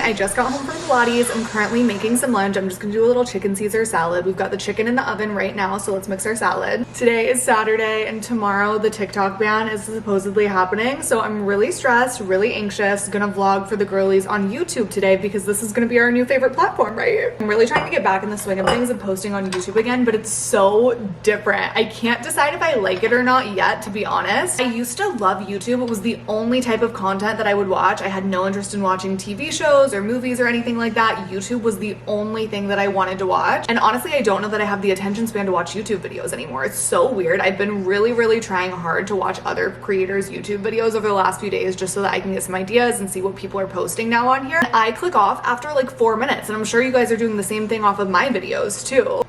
I just got home from Pilates. I'm currently making some lunch. I'm just gonna do a little chicken Caesar salad. We've got the chicken in the oven right now, so let's mix our salad. Today is Saturday and tomorrow the TikTok ban is supposedly happening, so I'm really stressed, really anxious. Gonna vlog for the girlies on YouTube today because this is gonna be our new favorite platform, right? I'm really trying to get back in the swing of things and posting on YouTube again, but it's so different. I can't decide if I like it or not yet, to be honest. I used to love YouTube. It was the only type of content that I would watch. I had no interest in watching TV shows or movies or anything like that. YouTube was the only thing that I wanted to watch. And honestly, I don't know that I have the attention span to watch YouTube videos anymore. It's so weird. I've been really trying hard to watch other creators' YouTube videos over the last few days just so that I can get some ideas and see what people are posting now on here. And I click off after like 4 minutes, and I'm sure you guys are doing the same thing off of my videos too.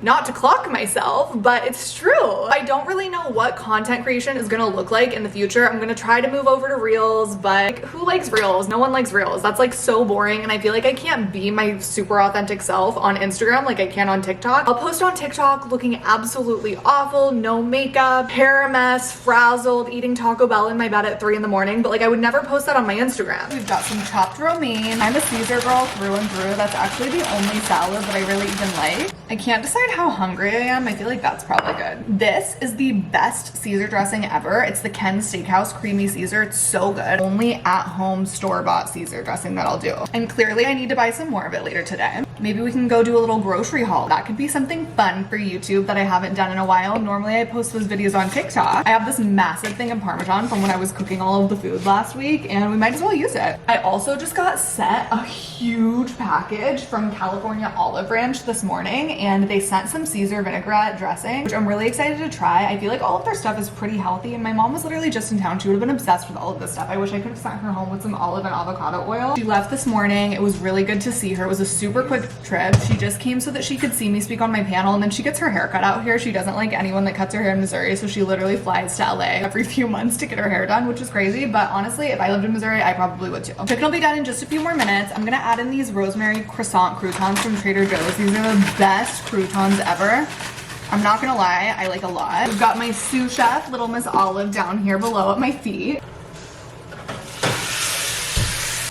Not to clock myself, but it's true. I don't really know what content creation is gonna look like in the future. I'm gonna try to move over to Reels, but like, who likes Reels? No one likes Reels. That's like so boring, and I feel like I can't be my super authentic self on Instagram like I can on TikTok. I'll post on TikTok looking absolutely awful, no makeup, hair a mess, frazzled, eating Taco Bell in my bed at 3 in the morning, but like I would never post that on my Instagram. We've got some chopped romaine. I'm a Caesar girl through and through. That's actually the only salad that I really even like. I can't decide how hungry I am. I feel like that's probably good. This is the best Caesar dressing ever. It's the Ken's Steakhouse Creamy Caesar. It's so good. Only at-home store-bought Caesar dressing that I'll do. And clearly I need to buy some more of it later today. Maybe we can go do a little grocery haul. That could be something fun for YouTube that I haven't done in a while. Normally I post those videos on TikTok. I have this massive thing of Parmesan from when I was cooking all of the food last week, and we might as well use it. I also just got sent a huge package from California Olive Ranch this morning, and they sent some Caesar vinaigrette dressing, which I'm really excited to try. I feel like all of their stuff is pretty healthy, and my mom was literally just in town. She would have been obsessed with all of this stuff. I wish I could have sent her home with some olive and avocado oil. She left this morning. It was really good to see her. It was a super quick trip. She just came so that she could see me speak on my panel, and then she gets her hair cut out here. She doesn't like anyone that cuts her hair in Missouri, so she literally flies to LA every few months to get her hair done, which is crazy, but honestly, if I lived in Missouri, I probably would too. Chicken will be done in just a few more minutes. I'm gonna add in these rosemary croissant croutons from Trader Joe's. These are the best croutons ever. I'm not gonna lie, I like a lot. I've got my sous chef, Little Miss Olive, down here below at my feet.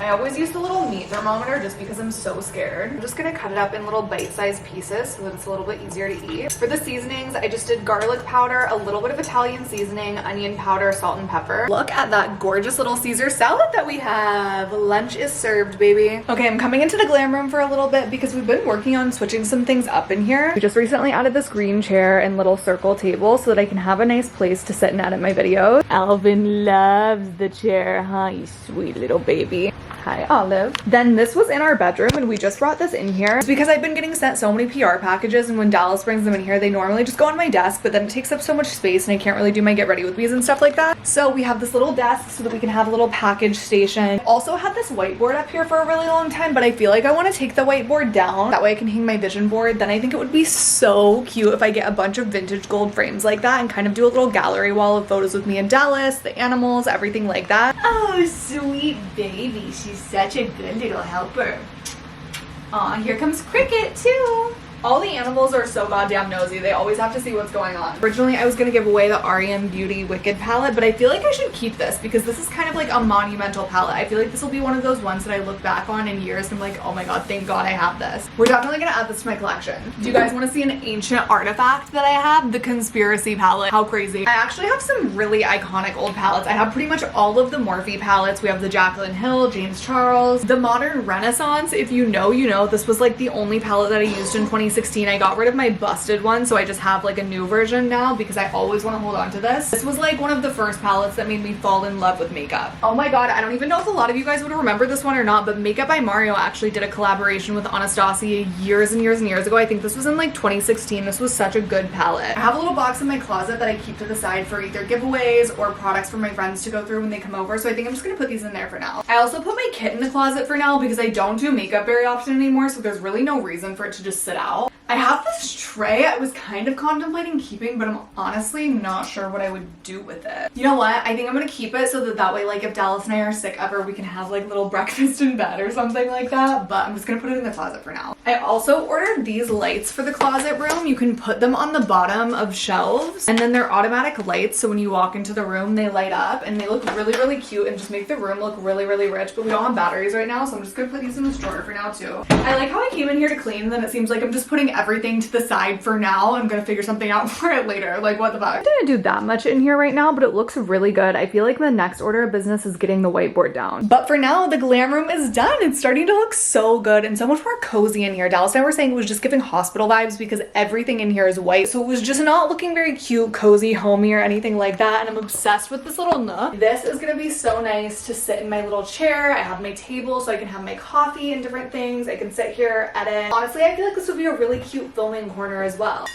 I always use the little meat thermometer just because I'm so scared. I'm just gonna cut it up in little bite-sized pieces so that it's a little bit easier to eat. For the seasonings, I just did garlic powder, a little bit of Italian seasoning, onion powder, salt and pepper. Look at that gorgeous little Caesar salad that we have. Lunch is served, baby. Okay, I'm coming into the glam room for a little bit because we've been working on switching some things up in here. We just recently added this green chair and little circle table so that I can have a nice place to sit and edit my videos. Alvin loves the chair, huh, you sweet little baby. Hi, Olive. Then this was in our bedroom, and we just brought this in here. It's because I've been getting sent so many PR packages, and when Dallas brings them in here, they normally just go on my desk, but then it takes up so much space, and I can't really do my get ready with me's and stuff like that. So we have this little desk so that we can have a little package station. Also had this whiteboard up here for a really long time, but I feel like I want to take the whiteboard down. That way I can hang my vision board. Then I think it would be so cute if I get a bunch of vintage gold frames like that and kind of do a little gallery wall of photos with me and Dallas, the animals, everything like that. Oh, sweet baby. She's such a good little helper. Aw, here comes Cricket too. All the animals are so goddamn nosy. They always have to see what's going on. Originally, I was gonna give away the REM Beauty Wicked palette, but I feel like I should keep this because this is kind of like a monumental palette. I feel like this will be one of those ones that I look back on in years and I'm like, oh my god, thank god I have this. We're definitely gonna add this to my collection. Do you guys want to see an ancient artifact that I have? The Conspiracy palette. How crazy. I actually have some really iconic old palettes. I have pretty much all of the Morphe palettes. We have the Jaclyn Hill, James Charles, the Modern Renaissance. If you know, you know. This was like the only palette that I used in 2016. I got rid of my busted one, so I just have like a new version now because I always want to hold on to this. This was like one of the first palettes that made me fall in love with makeup. Oh my god, I don't even know if a lot of you guys would remember this one or not, but Makeup by Mario actually did a collaboration with Anastasia years and years and years ago. I think this was in like 2016. This was such a good palette. I have a little box in my closet that I keep to the side for either giveaways or products for my friends to go through when they come over, so I think I'm just gonna put these in there for now. I also put my kit in the closet for now because I don't do makeup very often anymore, so there's really no reason for it to just sit out. I have this tray I was kind of contemplating keeping, but I'm honestly not sure what I would do with it. You know what? I think I'm gonna keep it so that way, like, if Dallas and I are sick ever, we can have like little breakfast in bed or something like that, but I'm just gonna put it in the closet for now. I also ordered these lights for the closet room. You can put them on the bottom of shelves, and then they're automatic lights, so when you walk into the room, they light up, and they look really, really cute and just make the room look really, really rich, but we don't have batteries right now, so I'm just gonna put these in this drawer for now too. I like how I came in here to clean, then it seems like I'm just putting everything to the side for now. I'm gonna figure something out for it later. Like, what the fuck? I didn't do that much in here right now, but it looks really good. I feel like the next order of business is getting the whiteboard down. But for now, the glam room is done. It's starting to look so good and so much more cozy in here. Dallas and I were saying it was just giving hospital vibes because everything in here is white. So it was just not looking very cute, cozy, homey, or anything like that. And I'm obsessed with this little nook. This is gonna be so nice to sit in my little chair. I have my table so I can have my coffee and different things. I can sit here, edit. Honestly, I feel like this would be a really cute filming corner as well.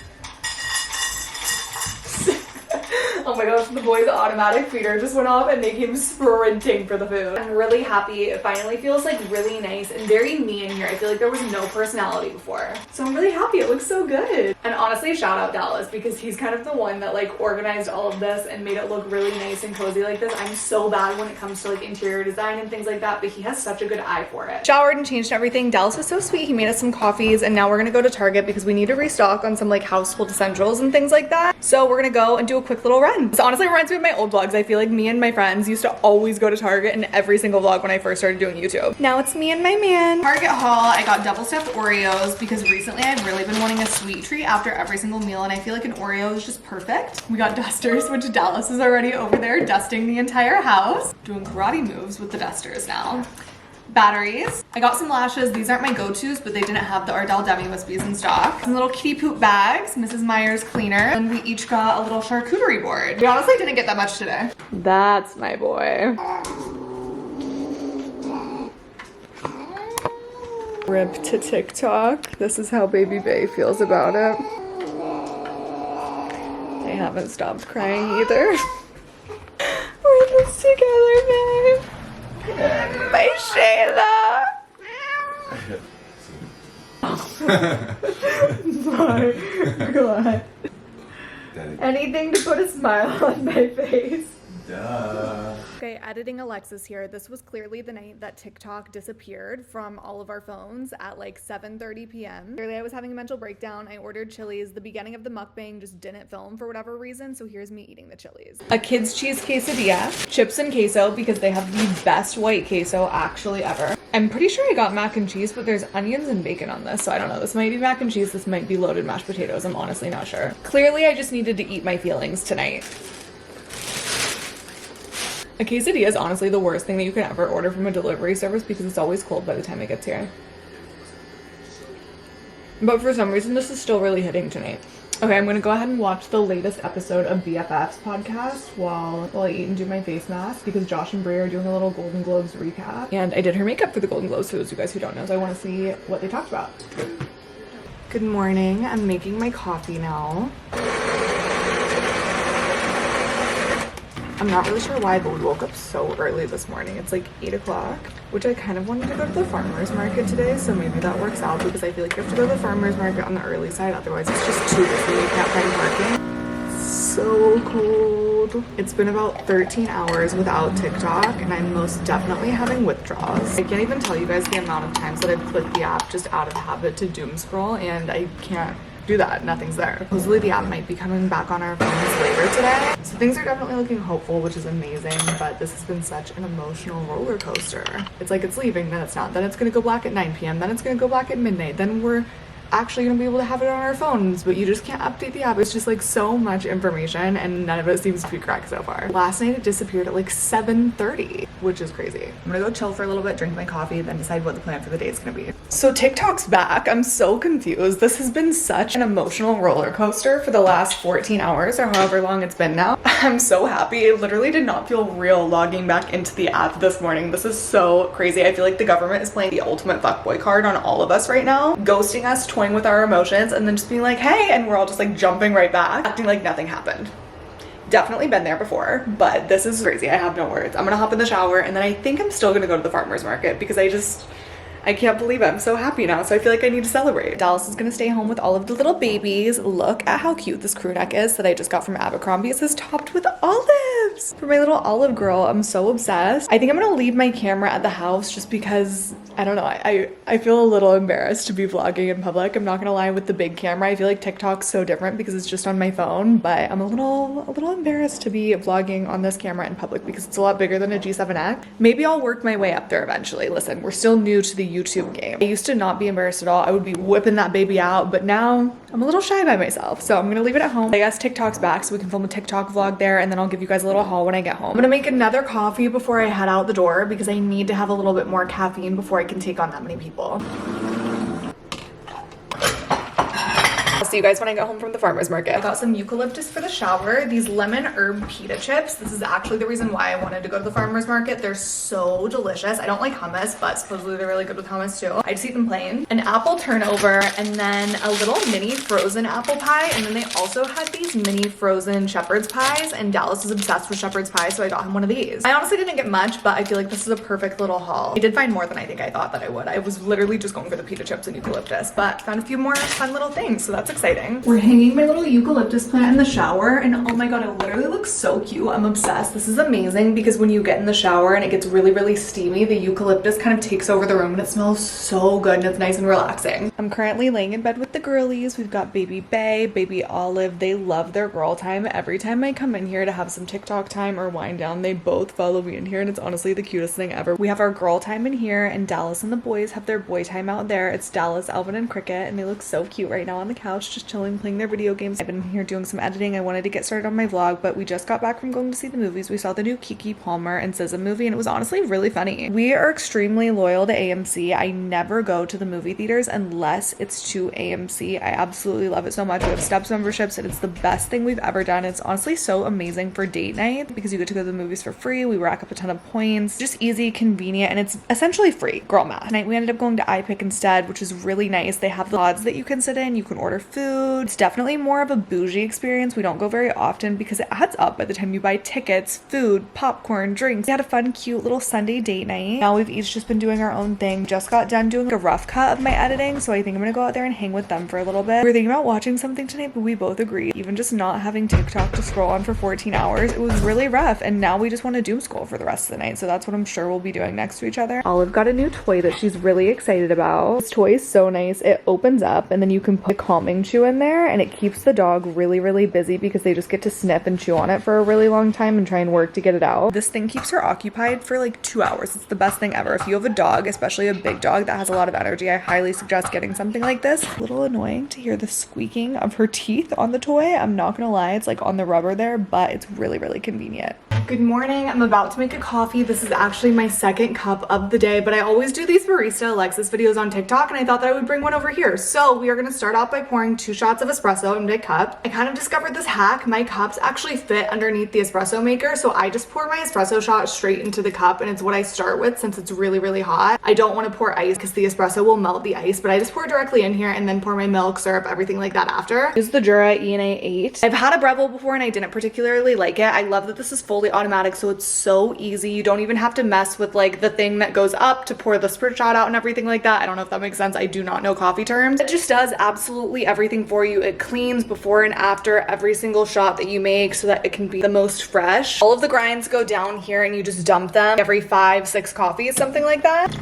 Oh my gosh, the boy's automatic feeder just went off and they came sprinting for the food. I'm really happy. It finally feels like really nice and very me in here. I feel like there was no personality before. So I'm really happy. It looks so good. And honestly, shout out Dallas because he's kind of the one that like organized all of this and made it look really nice and cozy like this. I'm so bad when it comes to like interior design and things like that, but he has such a good eye for it. Showered and changed everything. Dallas was so sweet. He made us some coffees and now we're gonna go to Target because we need to restock on some like household essentials and things like that. So we're gonna go and do a quick little run. This honestly reminds me of my old vlogs. I feel like me and my friends used to always go to Target in every single vlog when I first started doing YouTube. Now it's me and my man. Target haul, I got double stuffed Oreos because recently I've really been wanting a sweet treat after every single meal and I feel like an Oreo is just perfect. We got dusters, which Dallas is already over there dusting the entire house. Doing karate moves with the dusters now. Batteries. I got some lashes. These aren't my go-tos, but they didn't have the Ardell Demi Wispies in stock. Some little kitty poop bags, Mrs. Meyer's cleaner, and we each got a little charcuterie board. We honestly didn't get that much today. That's my boy. Rip to TikTok. This is how Baby Bay feels about it. They haven't stopped crying either. We're in this together, babe. My Shayla. My God. Anything to put a smile on my face. Duh. Okay, editing Alexis here. This was clearly the night that TikTok disappeared from all of our phones at like 7:30 p.m. Clearly I was having a mental breakdown. I ordered Chili's. The beginning of the mukbang just didn't film for whatever reason, so here's me eating the Chili's. A kid's cheese quesadilla, chips and queso because they have the best white queso actually ever. I'm pretty sure I got mac and cheese, but there's onions and bacon on this, so I don't know. This might be mac and cheese. This might be loaded mashed potatoes. I'm honestly not sure. Clearly I just needed to eat my feelings tonight. A quesadilla is honestly the worst thing that you can ever order from a delivery service because it's always cold by the time it gets here. But for some reason, this is still really hitting tonight. Okay, I'm gonna go ahead and watch the latest episode of BFF's podcast while I eat and do my face mask because Josh and Brie are doing a little Golden Globes recap. And I did her makeup for the Golden Globes for those of you guys who don't know, so I wanna see what they talked about. Good morning, I'm making my coffee now. I'm not really sure why, but we woke up so early this morning. It's like 8 o'clock, which I kind of wanted to go to the farmer's market today, so maybe that works out because I feel like you have to go to the farmer's market on the early side, otherwise it's just too busy. You can't find parking. So cold. It's been about 13 hours without TikTok, and I'm most definitely having withdrawals. I can't even tell you guys the amount of times that I've clicked the app just out of habit to doom scroll, and I can't do that. Nothing's there. Supposedly the app might be coming back on our phones later today, so things are definitely looking hopeful, which is amazing, but this has been such an emotional roller coaster. It's like it's leaving, then it's not, then it's gonna go black at 9 p.m., then it's gonna go black at midnight, then we're actually gonna be able to have it on our phones, but you just can't update the app. It's just like so much information and none of it seems to be correct so far. Last night it disappeared at like 7:30, which is crazy. I'm gonna go chill for a little bit, drink my coffee, then decide what the plan for the day is gonna be. So TikTok's back. I'm so confused. This has been such an emotional roller coaster for the last 14 hours or however long it's been now. I'm so happy. It literally did not feel real logging back into the app this morning. This is so crazy. I feel like the government is playing the ultimate fuckboy card on all of us right now, ghosting us, toying with our emotions, and then just being like, hey, and we're all just like jumping right back, acting like nothing happened. Definitely been there before, but this is crazy. I have no words. I'm gonna hop in the shower and then I think I'm still gonna go to the farmer's market because I I can't believe it. I'm so happy now, so I feel like I need to celebrate. Dallas is gonna stay home with all of the little babies. Look at how cute this crew neck is that I just got from Abercrombie. It says topped with olives. For my little olive girl, I'm so obsessed. I think I'm gonna leave my camera at the house just because, I don't know, I feel a little embarrassed to be vlogging in public. I'm not gonna lie, with the big camera. I feel like TikTok's so different because it's just on my phone, but I'm a little embarrassed to be vlogging on this camera in public because it's a lot bigger than a G7X. Maybe I'll work my way up there eventually. Listen, we're still new to the YouTube game. I used to not be embarrassed at all. I would be whipping that baby out, but now I'm a little shy by myself, so I'm gonna leave it at home. I guess TikTok's back, so we can film a TikTok vlog there, and then I'll give you guys a little haul when I get home. I'm gonna make another coffee before I head out the door because I need to have a little bit more caffeine before I can take on that many people. I'll see you guys when I get home from the farmer's market. I got some eucalyptus for the shower, these lemon herb pita chips. This is actually the reason why I wanted to go to the farmer's market. They're so delicious. I don't like hummus, but supposedly they're really good with hummus too. I just eat them plain. An apple turnover, and then a little mini frozen apple pie, and then they also had these mini frozen shepherd's pies, and Dallas is obsessed with shepherd's pie, so I got him one of these. I honestly didn't get much, but I feel like this is a perfect little haul. I did find more than I think I thought that I would. I was literally just going for the pita chips and eucalyptus, but found a few more fun little things, so that's exciting. We're hanging my little eucalyptus plant in the shower, and oh my god, it literally looks so cute. I'm obsessed. This is amazing because when you get in the shower and it gets really steamy, the eucalyptus kind of takes over the room and it smells so good and it's nice and relaxing. I'm currently laying in bed with the girlies. We've got baby Bay, baby Olive. They love their girl time. Every time I come in here to have some TikTok time or wind down, they both follow me in here, and it's honestly the cutest thing ever. We have our girl time in here, and Dallas and the boys have their boy time out there. It's Dallas, Alvin, and Cricket, and they look so cute right now on the couch just chilling, playing their video games. I've been here doing some editing. I wanted to get started on my vlog, but we just got back from going to see the movies. We saw the new Keke Palmer and SZA movie, and it was honestly really funny. We are extremely loyal to AMC. I never go to the movie theaters unless it's to AMC. I absolutely love it so much. We have Steps memberships, and it's the best thing we've ever done. It's honestly so amazing for date night because you get to go to the movies for free. We rack up a ton of points. Just easy, convenient, and it's essentially free. Girl math. Tonight we ended up going to iPick instead, which is really nice. They have the pods that you can sit in. You can order food. It's definitely more of a bougie experience. We don't go very often because it adds up by the time you buy tickets, food, popcorn, drinks. We had a fun, cute little Sunday date night. Now we've each just been doing our own thing. Just got done doing a rough cut of my editing, so I think I'm gonna go out there and hang with them for a little bit. We were thinking about watching something tonight, but we both agreed. Even just not having TikTok to scroll on for 14 hours, it was really rough, and now we just want to doom scroll for the rest of the night, so that's what I'm sure we'll be doing next to each other. Olive got a new toy that she's really excited about. This toy is so nice. It opens up, and then you can put a calming chew in there, and it keeps the dog really busy because they just get to sniff and chew on it for a really long time and try and work to get it out. This thing keeps her occupied for like 2 hours. It's the best thing ever. If you have a dog, especially a big dog that has a lot of energy, I highly suggest getting something like this. A little annoying to hear the squeaking of her teeth on the toy. I'm not gonna lie, it's like on the rubber there, but it's really convenient. Good morning. I'm about to make a coffee. This is actually my second cup of the day, but I always do these barista Alexis videos on TikTok, and I thought that I would bring one over here. So we are gonna start off by pouring 2 shots of espresso into a cup. I kind of discovered this hack. My cups actually fit underneath the espresso maker, so I just pour my espresso shot straight into the cup, and it's what I start with since it's really hot. I don't want to pour ice because the espresso will melt the ice, but I just pour directly in here and then pour my milk, syrup, everything like that after. This is the Jura ENA 8. I've had a Breville before and I didn't particularly like it. I love that this is fully automatic, so it's so easy. You don't even have to mess with like the thing that goes up to pour the sprit shot out and everything like that. I don't know if that makes sense. I do not know coffee terms. It just does absolutely everything for you. It cleans before and after every single shot that you make so that it can be the most fresh. All of the grinds go down here and you just dump them every 5-6 coffees, something like that.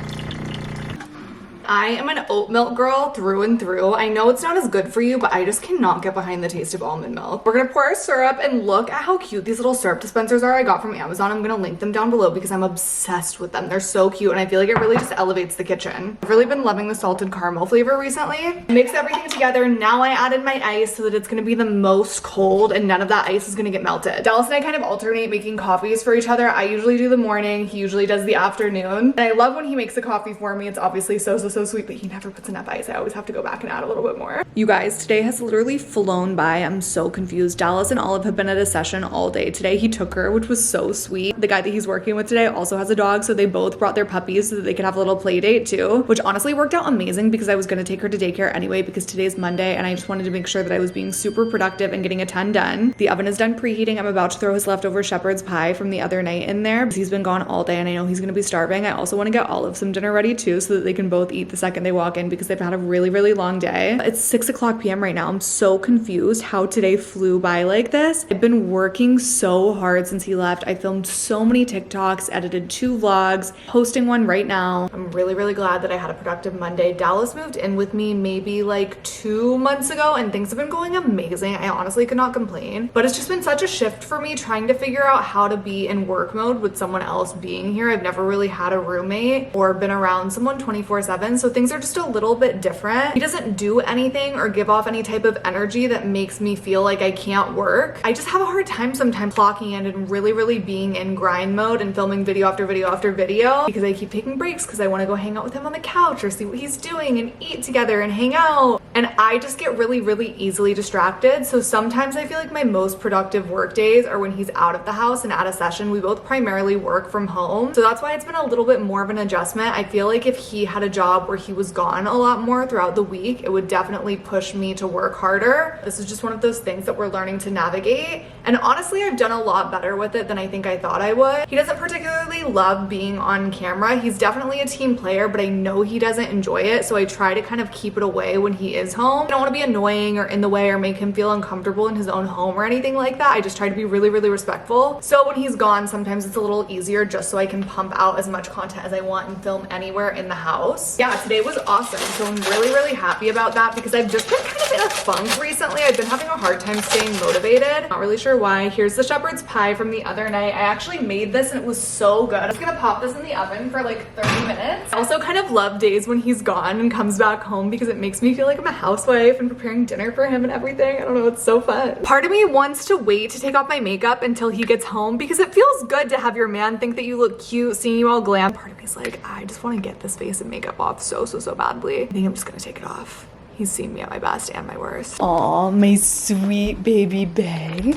I am an oat milk girl through and through. I know it's not as good for you, but I just cannot get behind the taste of almond milk. We're gonna pour our syrup, and look at how cute these little syrup dispensers are I got from Amazon. I'm gonna link them down below because I'm obsessed with them. They're so cute, and I feel like it really just elevates the kitchen. I've really been loving the salted caramel flavor recently. Mix everything together. Now I added my ice so that it's gonna be the most cold and none of that ice is gonna get melted. Dallas and I kind of alternate making coffees for each other. I usually do the morning, he usually does the afternoon. And I love when he makes a coffee for me. It's obviously so so sweet, but he never puts enough ice. I always have to go back and add a little bit more. You guys, today has literally flown by. I'm so confused. Dallas and Olive have been at a session all day. Today he took her, which was so sweet. The guy that he's working with today also has a dog, so they both brought their puppies so that they could have a little play date too, which honestly worked out amazing because I was gonna take her to daycare anyway because today's Monday and I just wanted to make sure that I was being super productive and getting a ton done. The oven is done preheating. I'm about to throw his leftover shepherd's pie from the other night in there because he's been gone all day and I know he's gonna be starving. I also want to get Olive some dinner ready too so that they can both eat the second they walk in because they've had a really, really long day. It's 6 o'clock p.m. right now. I'm so confused how today flew by like this. I've been working so hard since he left. I filmed so many TikToks, edited 2 vlogs, posting one right now. I'm really, really glad that I had a productive Monday. Dallas moved in with me maybe like 2 months ago and things have been going amazing. I honestly could not complain, but it's just been such a shift for me trying to figure out how to be in work mode with someone else being here. I've never really had a roommate or been around someone 24/7, so things are just a little bit different. He doesn't do anything or give off any type of energy that makes me feel like I can't work. I just have a hard time sometimes clocking in and really being in grind mode and filming video after video after video because I keep taking breaks because I want to go hang out with him on the couch or see what he's doing and eat together and hang out. And I just get really easily distracted. So sometimes I feel like my most productive work days are when he's out of the house and at a session. We both primarily work from home. So that's why it's been a little bit more of an adjustment. I feel like if he had a job where he was gone a lot more throughout the week, it would definitely push me to work harder. This is just one of those things that we're learning to navigate. And honestly, I've done a lot better with it than I think I thought I would. He doesn't particularly love being on camera. He's definitely a team player, but I know he doesn't enjoy it. So I try to kind of keep it away when he is home. I don't want to be annoying or in the way or make him feel uncomfortable in his own home or anything like that. I just try to be really respectful. So when he's gone, sometimes it's a little easier just so I can pump out as much content as I want and film anywhere in the house. Yeah, today was awesome. So I'm really happy about that because I've just been kind of in a funk recently. I've been having a hard time staying motivated. Not really sure why. Here's the shepherd's pie from the other night. I actually made this and it was so good. I'm just gonna pop this in the oven for like 30 minutes. I also kind of love days when he's gone and comes back home because it makes me feel like I'm a housewife and preparing dinner for him and everything. I don't know, it's so fun. Part of me wants to wait to take off my makeup until he gets home because it feels good to have your man think that you look cute, seeing you all glam. Part of me is like, I just want to get this face and makeup off so badly. I think I'm just gonna take it off. He's seen me at my best and my worst. Aw, my sweet baby bae.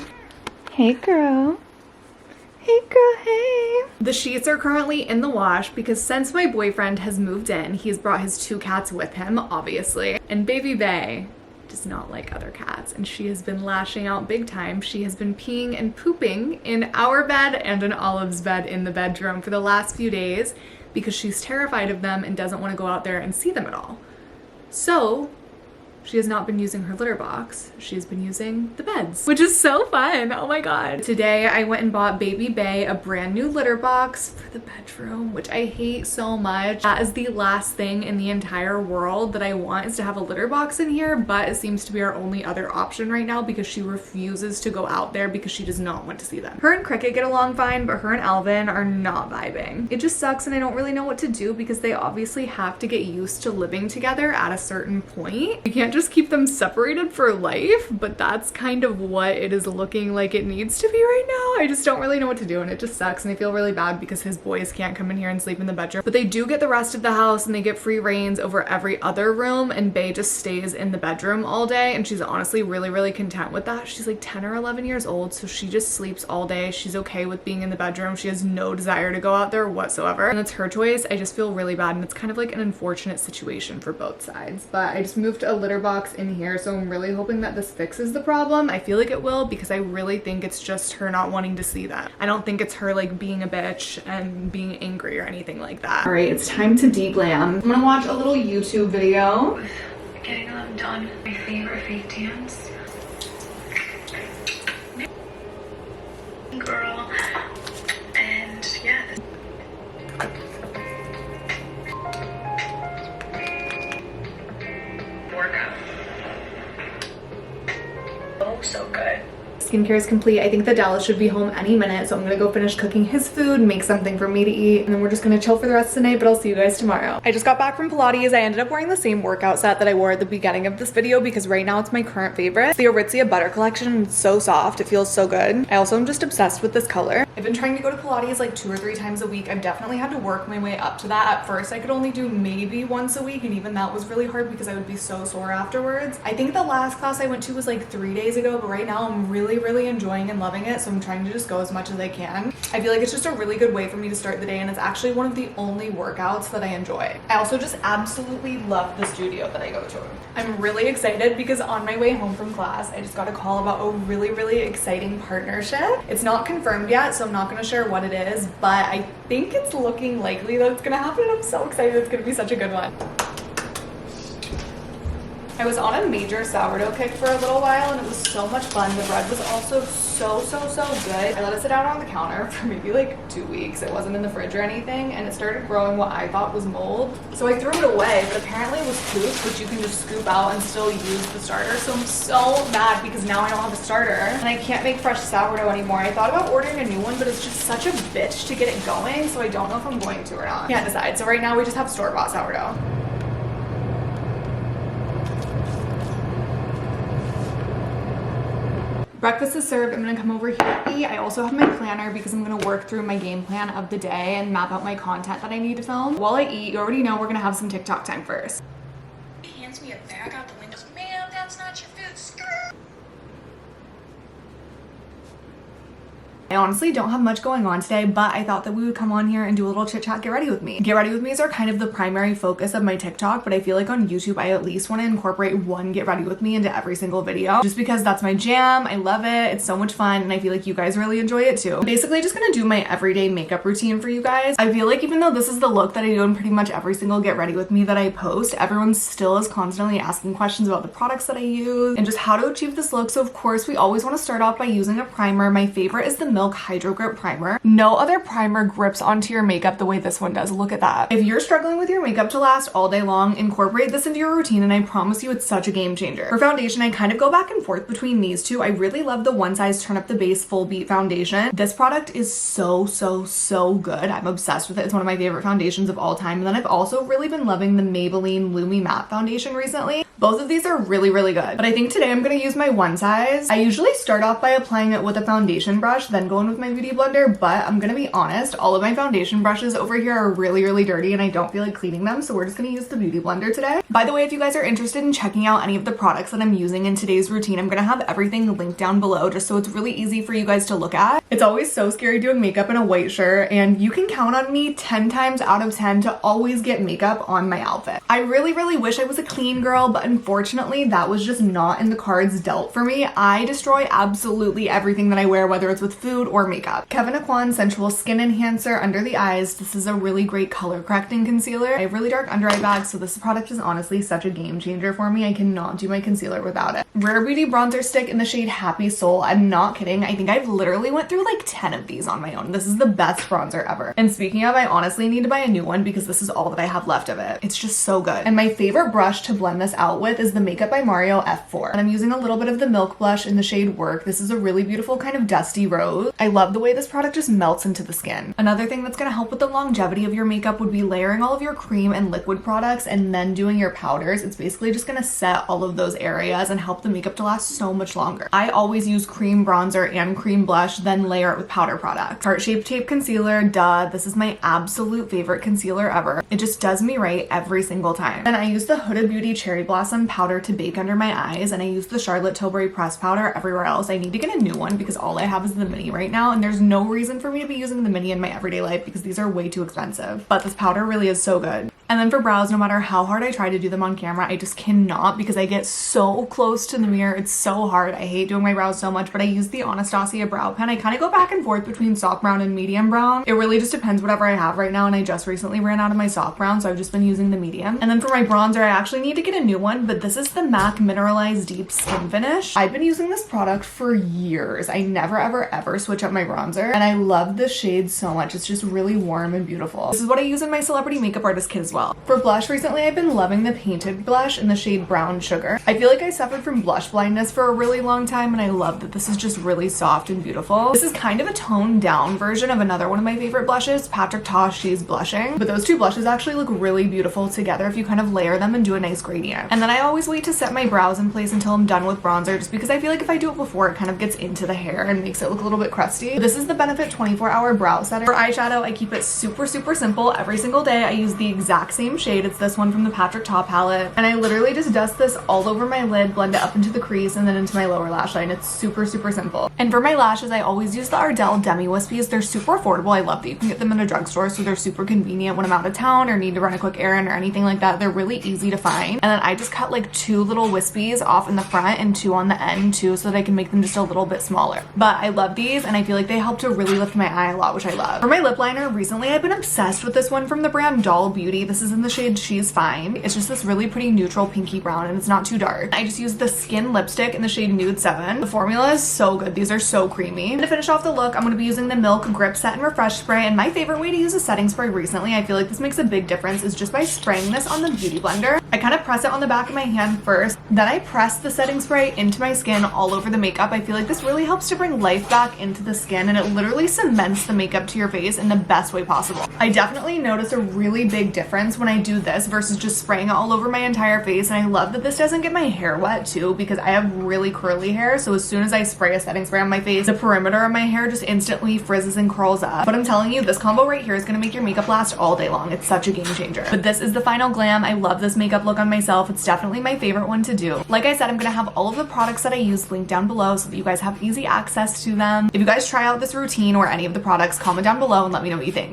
Hey girl. Hey girl, hey. The sheets are currently in the wash because since my boyfriend has moved in, he's brought his 2 cats with him, obviously. And baby bae does not like other cats and she has been lashing out big time. She has been peeing and pooping in our bed and in Olive's bed in the bedroom for the last few days because she's terrified of them and doesn't want to go out there and see them at all. So she has not been using her litter box. She's been using the beds, which is so fun. Oh my God. Today I went and bought baby bae a brand new litter box for the bedroom, which I hate so much. That is the last thing in the entire world that I want, is to have a litter box in here, but it seems to be our only other option right now because she refuses to go out there because she does not want to see them. Her and Cricket get along fine, but her and Alvin are not vibing. It just sucks and I don't really know what to do because they obviously have to get used to living together at a certain point. You can't just keep them separated for life, but that's kind of what it is looking like it needs to be right now. I just don't really know what to do and it just sucks and I feel really bad because his boys can't come in here and sleep in the bedroom, but they do get the rest of the house and they get free reins over every other room, and Bae just stays in the bedroom all day and she's honestly really content with that. She's like 10 or 11 years old, so she just sleeps all day. She's okay with being in the bedroom. She has no desire to go out there whatsoever, and it's her choice. I just feel really bad and it's kind of like an unfortunate situation for both sides, but I just moved a litter box in here, so I'm really hoping that this fixes the problem. I feel like it will because I really think it's just her not wanting to see that. I don't think it's her like being a bitch and being angry or anything like that. All right, it's time to de-glam. I'm gonna watch a little YouTube video. Getting them done. My favorite fake dance. Girl. And yeah. Workout. Oh, so good. Skincare is complete. I think that Dallas should be home any minute, so I'm gonna go finish cooking his food, make something for me to eat, and then we're just gonna chill for the rest of the night, but I'll see you guys tomorrow. I just got back from Pilates. I ended up wearing the same workout set that I wore at the beginning of this video because right now it's my current favorite. It's the Aritzia Butter Collection. It's so soft. It feels so good. I also am just obsessed with this color. I've been trying to go to Pilates like 2 or 3 times a week. I've definitely had to work my way up to that. At first, I could only do maybe once a week, and even that was really hard because I would be so sore afterwards. I think the last class I went to was like 3 days ago, but right now I'm really enjoying and loving it, so I'm trying to just go as much as I can. I feel like it's just a really good way for me to start the day, and it's actually one of the only workouts that I enjoy. I also just absolutely love the studio that I go to. I'm really excited because on my way home from class, I just got a call about a really exciting partnership. It's not confirmed yet, so I'm not going to share what it is, but I think it's looking likely that it's going to happen, and I'm so excited. It's going to be such a good one. I was on a major sourdough kick for a little while, and it was so much fun. The bread was also so good. I let it sit out on the counter for maybe like 2 weeks. It wasn't in the fridge or anything, and it started growing what I thought was mold. So I threw it away, but apparently it was poop, which you can just scoop out and still use the starter. So I'm so mad because now I don't have a starter, and I can't make fresh sourdough anymore. I thought about ordering a new one, but it's just such a bitch to get it going, so I don't know if I'm going to or not. Can't decide. So right now we just have store-bought sourdough. Breakfast is served. I'm gonna come over here to eat. I also have my planner because I'm gonna work through my game plan of the day and map out my content that I need to film. While I eat, you already know we're gonna have some TikTok time first. He hands me a bag out the window. Ma'am, that's not your food. Skirt. I honestly don't have much going on today, but I thought that we would come on here and do a little chit chat, get ready with me. Get ready with me's are kind of the primary focus of my TikTok, but I feel like on YouTube, I at least want to incorporate one get ready with me into every single video, just because that's my jam. I love it. It's so much fun, and I feel like you guys really enjoy it too. I'm basically just gonna do my everyday makeup routine for you guys. I feel like even though this is the look that I do in pretty much every single get ready with me that I post, everyone still is constantly asking questions about the products that I use and just how to achieve this look. So of course, we always want to start off by using a primer. My favorite is the Milk Hydro Grip Primer. No other primer grips onto your makeup the way this one does. Look at that. If you're struggling with your makeup to last all day long, incorporate this into your routine, and I promise you it's such a game changer. For foundation, I kind of go back and forth between these two. I really love the One Size Turn Up the Base Full Beat Foundation. This product is so good. I'm obsessed with it. It's one of my favorite foundations of all time. And then I've also really been loving the Maybelline Lumi Matte Foundation recently. Both of these are really good. But I think today I'm going to use my One Size. I usually start off by applying it with a foundation brush, then go in with my Beauty Blender, but I'm going to be honest, all of my foundation brushes over here are really dirty, and I don't feel like cleaning them, so we're just going to use the Beauty Blender today. By the way, if you guys are interested in checking out any of the products that I'm using in today's routine, I'm going to have everything linked down below just so it's really easy for you guys to look at. It's always so scary doing makeup in a white shirt, and you can count on me 10 times out of 10 to always get makeup on my outfit. I really wish I was a clean girl, but unfortunately that was just not in the cards dealt for me. I destroy absolutely everything that I wear, whether it's with food or makeup. Kevin Aquan Sensual Skin Enhancer under the eyes. This is a really great color correcting concealer. I have really dark under eye bags, so this product is honestly such a game changer for me. I cannot do my concealer without it. Rare Beauty bronzer stick in the shade Happy Soul. I'm not kidding. I think I've literally went through like 10 of these on my own. This is the best bronzer ever. And speaking of, I honestly need to buy a new one because this is all that I have left of it. It's just so good. And my favorite brush to blend this out with is the Makeup by Mario F4. And I'm using a little bit of the Milk blush in the shade Work. This is a really beautiful kind of dusty rose. I love the way this product just melts into the skin. Another thing that's going to help with the longevity of your makeup would be layering all of your cream and liquid products and then doing your powders. It's basically just going to set all of those areas and help the makeup to last so much longer. I always use cream bronzer and cream blush, then layer it with powder products. Heart Shape Tape Concealer, duh. This is my absolute favorite concealer ever. It just does me right every single time. And I use the Huda Beauty Cherry Blossom powder to bake under my eyes, and I use the Charlotte Tilbury press powder everywhere else. I need to get a new one because all I have is the mini right now, and there's no reason for me to be using the mini in my everyday life because these are way too expensive. But this powder really is so good. And then for brows, no matter how hard I try to do them on camera, I just cannot because I get so close to the mirror. It's so hard. I hate doing my brows so much, but I use the Anastasia brow pen. I kind of go back and forth between soft brown and medium brown. It really just depends whatever I have right now, and I just recently ran out of my soft brown, so I've just been using the medium. And then for my bronzer, I actually need to get a new one, but this is the MAC Mineralized Deep Skin Finish. I've been using this product for years. I never ever switch up my bronzer, and I love this shade so much. It's just really warm and beautiful. This is what I use in my celebrity makeup artist kit as well. well. For blush, recently I've been loving the painted blush in the shade Brown Sugar. I feel like I suffered from blush blindness for a really long time, and I love that this is just really soft and beautiful. This is kind of a toned down version of another one of my favorite blushes, Patrick Ta She's Blushing. But those two blushes actually look really beautiful together if you kind of layer them and do a nice gradient. And then I always wait to set my brows in place until I'm done with bronzer, just because I feel like if I do it before, it kind of gets into the hair and makes it look a little bit crusty. But this is the Benefit 24-Hour Brow Setter. For eyeshadow, I keep it super simple every single day. I use the exact same shade. It's this one from the Patrick Ta palette. And I literally just dust this all over my lid, blend it up into the crease and then into my lower lash line. It's super simple. And for my lashes, I always use the Ardell Demi Wispies. They're super affordable. I love that you can get them in a drugstore, so they're super convenient when I'm out of town or need to run a quick errand or anything like that. They're really easy to find. And then I just cut like 2 little wispies off in the front and 2 on the end too, so that I can make them just a little bit smaller. But I love these, and I feel like they help to really lift my eye a lot, which I love. For my lip liner, recently I've been obsessed with this one from the brand Doll Beauty. This is in the shade She's Fine. It's just this really pretty neutral pinky brown, and it's not too dark. I just used the Skin lipstick in the shade Nude 7. The formula is so good. These are so creamy. And to finish off the look, I'm going to be using the Milk Grip Set and Refresh Spray, and my favorite way to use a setting spray recently, I feel like this makes a big difference, is just by spraying this on the beauty blender. I kind of press it on the back of my hand first, then I press the setting spray into my skin all over the makeup. I feel like this really helps to bring life back into the skin, and it literally cements the makeup to your face in the best way possible. I definitely notice a really big difference when I do this versus just spraying it all over my entire face, and I love that this doesn't get my hair wet too, because I have really curly hair, so as soon as I spray a setting spray on my face, the perimeter of my hair just instantly frizzes and curls up. But I'm telling you, this combo right here is going to make your makeup last all day long. It's such a game changer. But this is the final glam. I love this makeup look on myself. It's definitely my favorite one to do. Like I said, I'm going to have all of the products that I use linked down below so that you guys have easy access to them. If you guys try out this routine or any of the products, comment down below and let me know what you think.